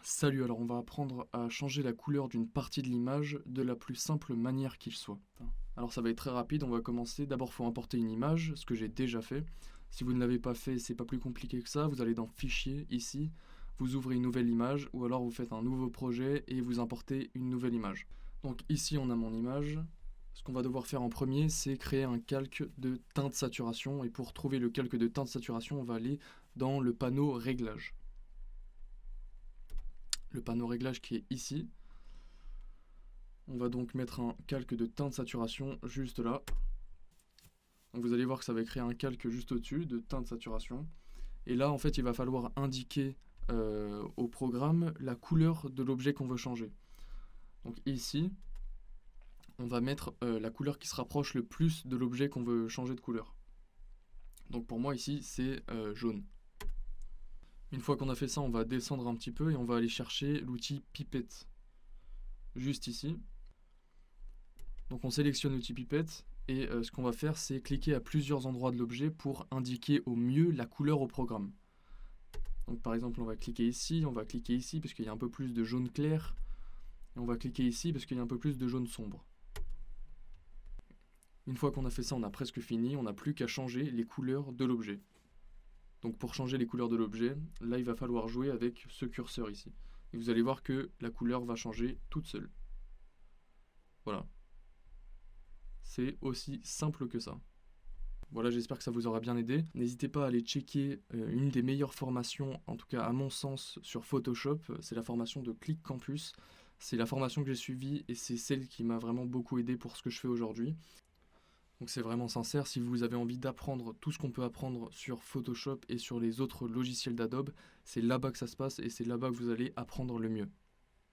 Salut, alors on va apprendre à changer la couleur d'une partie de l'image de la plus simple manière qu'il soit. Alors ça va être très rapide, on va commencer. D'abord il faut importer une image, ce que j'ai déjà fait. Si vous ne l'avez pas fait, c'est pas plus compliqué que ça. Vous allez dans Fichier, ici, vous ouvrez une nouvelle image, ou alors vous faites un nouveau projet et vous importez une nouvelle image. Donc ici on a mon image. Ce qu'on va devoir faire en premier, c'est créer un calque de teinte saturation. Et pour trouver le calque de teinte saturation, on va aller dans le panneau Réglages. Le panneau réglage qui est ici. On va donc mettre un calque de teinte saturation juste là. Donc vous allez voir que ça va créer un calque juste au-dessus de teinte saturation. Et là, en fait, il va falloir indiquer au programme la couleur de l'objet qu'on veut changer. Donc ici, on va mettre la couleur qui se rapproche le plus de l'objet qu'on veut changer de couleur. Donc pour moi ici, c'est jaune. Une fois qu'on a fait ça, on va descendre un petit peu et on va aller chercher l'outil pipette. Juste ici. Donc on sélectionne l'outil pipette et ce qu'on va faire, c'est cliquer à plusieurs endroits de l'objet pour indiquer au mieux la couleur au programme. Donc par exemple, on va cliquer ici parce qu'il y a un peu plus de jaune clair, et on va cliquer ici parce qu'il y a un peu plus de jaune sombre. Une fois qu'on a fait ça, on a presque fini, on n'a plus qu'à changer les couleurs de l'objet. Donc pour changer les couleurs de l'objet, là il va falloir jouer avec ce curseur ici. Et vous allez voir que la couleur va changer toute seule. Voilà. C'est aussi simple que ça. Voilà, j'espère que ça vous aura bien aidé. N'hésitez pas à aller checker une des meilleures formations, en tout cas à mon sens, sur Photoshop. C'est la formation de Click Campus. C'est la formation que j'ai suivie et c'est celle qui m'a vraiment beaucoup aidé pour ce que je fais aujourd'hui. Donc c'est vraiment sincère, si vous avez envie d'apprendre tout ce qu'on peut apprendre sur Photoshop et sur les autres logiciels d'Adobe, c'est là-bas que ça se passe et c'est là-bas que vous allez apprendre le mieux.